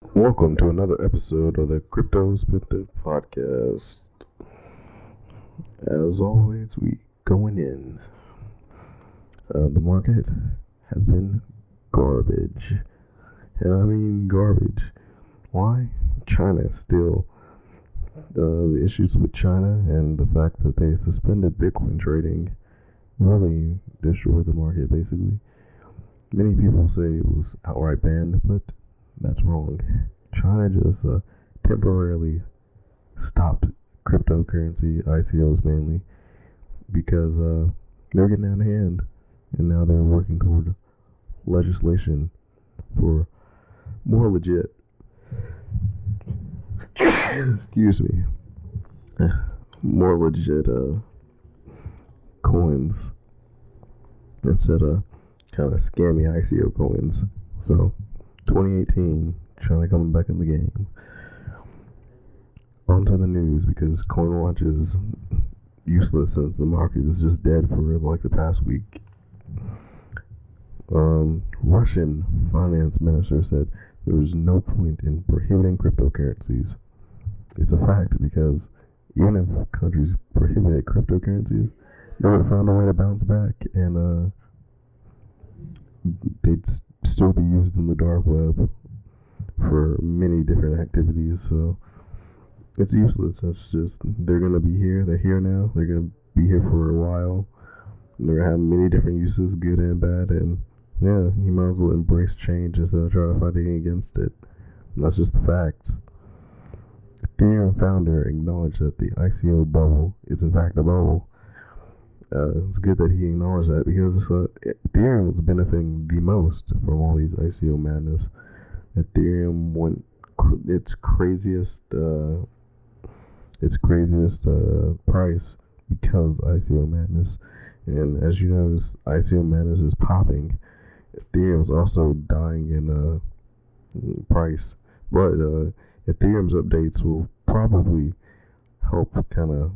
Welcome to another episode of the Crypto Spither podcast. As always, we going in. The market has been garbage, and I mean garbage. Why? China still. The issues with China and the fact that they suspended Bitcoin trading really destroyed the market. Basically, many people say it was outright banned, but that's wrong. China just temporarily stopped cryptocurrency ICOs mainly because they're getting out of hand, and now they're working toward legislation for more legit, excuse me, more legit coins instead of kind of scammy ICO coins. So 2018, China coming back in the game. On to the news, because CoinWatch is useless since the market is just dead for like the past week. Russian finance minister said there is no point in prohibiting cryptocurrencies. It's a fact, because even if countries prohibited cryptocurrencies, they would have found a way to bounce back, and they'd still be used in the dark web for many different activities. So it's useless. It's just, they're gonna be here. They're here now. They're gonna be here for a while. They're gonna have many different uses, good and bad. And yeah, you might as well embrace change instead of trying to fight against it. And that's just the facts. Ethereum founder acknowledged that the ICO bubble is in fact a bubble. It's good that he acknowledged that, because Ethereum was benefiting the most from all these ICO madness. Ethereum went its craziest price because of ICO madness, and as you know, ICO madness is popping. Ethereum's also dying in price, but Ethereum's updates will probably help kind of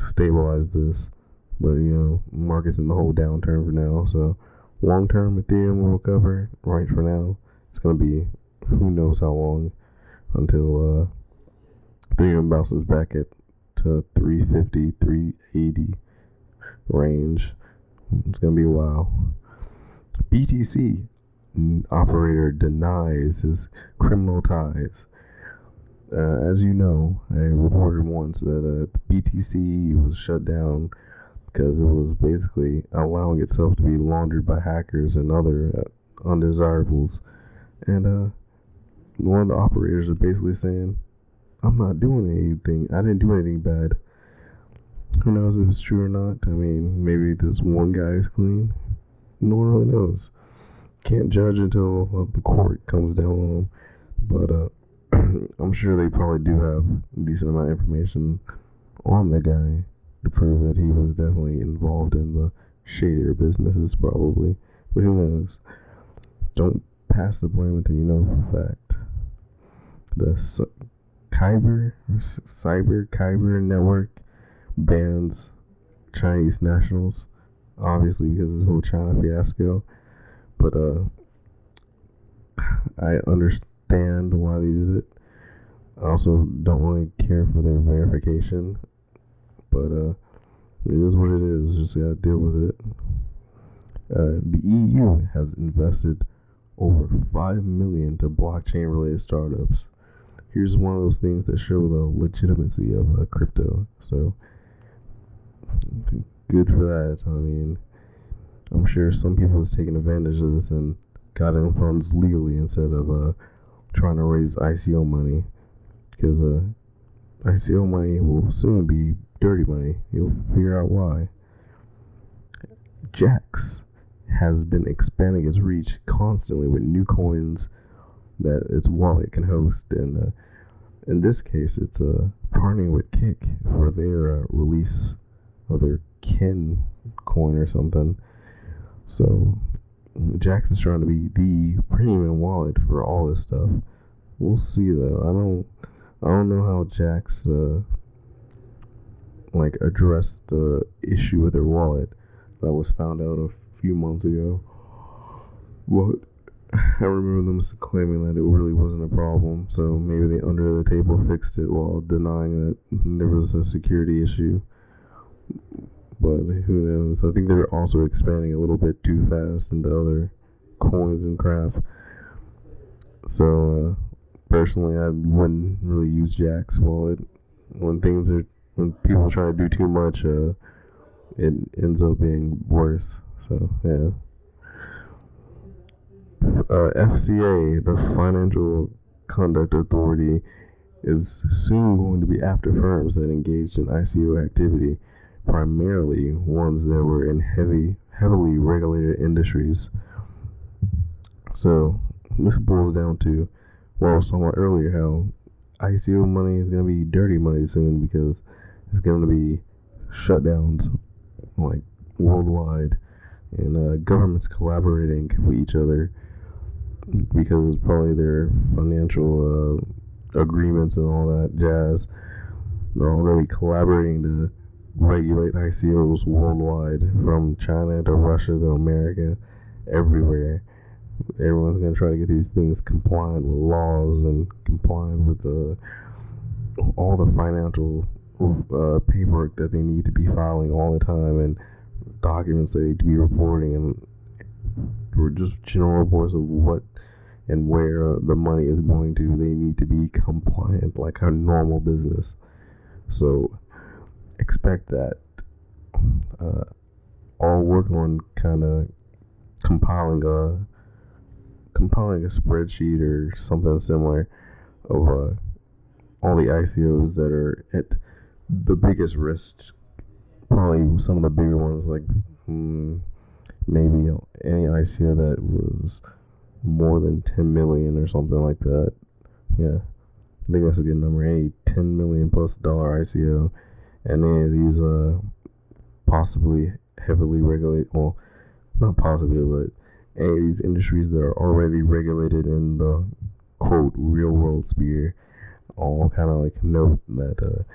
stabilize this. But market's in the whole downturn for now, so long term Ethereum will recover. Right, for now, it's gonna be who knows how long until Ethereum bounces back to 350, 380 range. It's gonna be a while. BTC operator denies his criminal ties. As you know, I reported once that BTC was shut down because it was basically allowing itself to be laundered by hackers and other undesirables. And one of the operators are basically saying, I'm not doing anything. I didn't do anything bad. Who knows if it's true or not? I mean, maybe this one guy is clean. No one really knows. Can't judge until the court comes down on him. But I'm sure they probably do have a decent amount of information on the guy to prove that he was definitely involved in the shadier businesses, probably. But who knows? Don't pass the blame until you know for a fact. The Cyber network bans Chinese nationals, obviously because of this whole China fiasco. But I understand why they did it. I also don't really care for their verification, but it is what it is. Just gotta deal with it. The EU has invested over 5 million to blockchain-related startups. Here's one of those things that show the legitimacy of crypto. So good for that. I mean, I'm sure some people has taken advantage of this and got in funds legally instead of trying to raise ICO money, because ICO money will soon be dirty money. You'll figure out why. Jax has been expanding its reach constantly with new coins that its wallet can host, and in this case, it's partnering with Kick for their release of their Ken coin or something. So Jax is trying to be the premium wallet for all this stuff. We'll see though. I don't know how Jax addressed the issue with their wallet that was found out a few months ago. What? I remember them claiming that it really wasn't a problem, so maybe they under the table fixed it while denying that there was a security issue. But who knows? I think they're also expanding a little bit too fast into other coins and craft. So personally, I wouldn't really use Jack's wallet when people try to do too much. It ends up being worse. So yeah. FCA, the Financial Conduct Authority, is soon going to be after firms that engaged in ICO activity, primarily ones that were in heavily regulated industries. So this boils down to what I was talking about earlier, how ICO money is going to be dirty money soon because it's going to be shutdowns like worldwide, and governments collaborating with each other because probably their financial agreements and all that jazz. They're already collaborating to regulate ICOs worldwide, from China to Russia to America, everywhere. Everyone's going to try to get these things compliant with laws and compliant with all the financial paperwork that they need to be filing all the time, and documents they need to be reporting, and just general reports of what and where the money is going to. They need to be compliant like a normal business. So expect that. I'll work on kind of compiling a spreadsheet or something similar of all the ICOs that are at the biggest risk. Probably some of the bigger ones, like maybe any ICO that was more than 10 million or something like that. Yeah, I think that's a good number. Any $10 million plus ICO, and any of these possibly heavily regulated, well, not possibly, but any of these industries that are already regulated in the quote real world sphere, all kind of like note that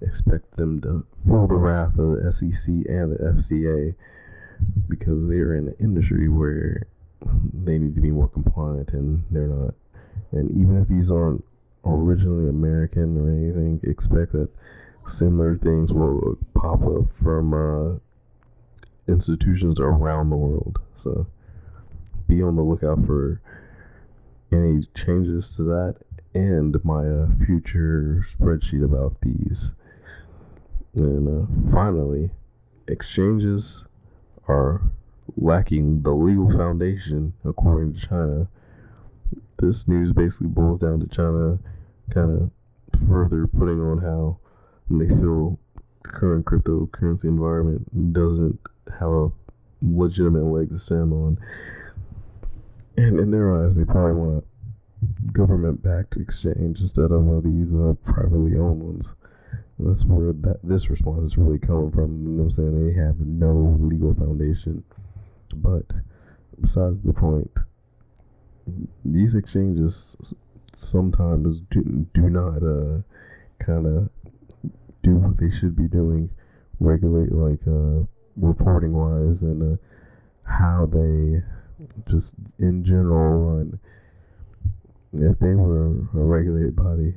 expect them to feel the wrath of the SEC and the FCA, because they're in an industry where they need to be more compliant and they're not. And even if these aren't originally American or anything, expect that similar things will pop up from institutions around the world. So be on the lookout for any changes to that and my future spreadsheet about these. And finally, exchanges are lacking the legal foundation, according to China. This news basically boils down to China kind of further putting on how they feel the current cryptocurrency environment doesn't have a legitimate leg to stand on. And in their eyes, they probably want a government-backed exchange instead of these privately owned ones. And that's where this response is really coming from. You know what I'm saying? They have no legal foundation. But besides the point, these exchanges sometimes do not kind of do what they should be doing, regulate like reporting wise, and how they just in general run. If they were a regulated body,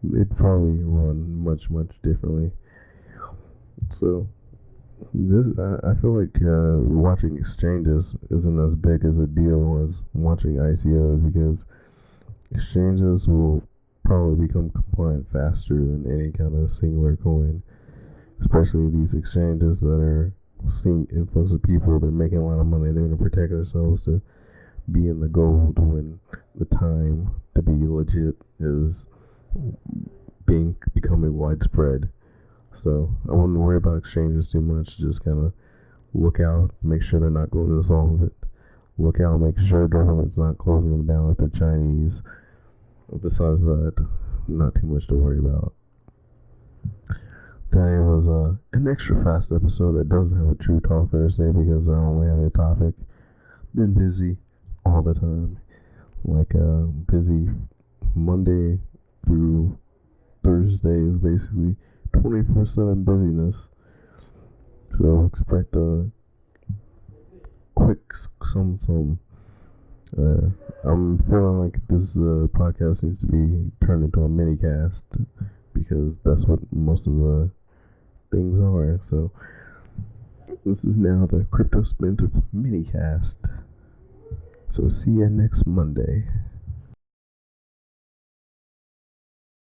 they'd probably run much differently. So I feel like watching exchanges isn't as big as a deal as watching ICOs, because exchanges will probably become compliant faster than any kind of singular coin, especially these exchanges that are seeing influx of people. They're making a lot of money. They're going to protect themselves to be in the gold when the time to be legit is becoming widespread. So I wouldn't worry about exchanges too much. Just kind of look out, make sure they're not going insolvent. Look out, make sure the government's not closing them down if they're Chinese. Besides that, not too much to worry about. Today was an extra fast episode that doesn't have a True Talk Thursday because I only have a topic. Been busy all the time, like busy Monday through Thursday is basically 24/7 busyness. So expect a quick some Uh, I'm feeling like this podcast needs to be turned into a mini cast because that's what most of the things are. So this is now the Crypto Spendthrift mini cast. So see you next Monday.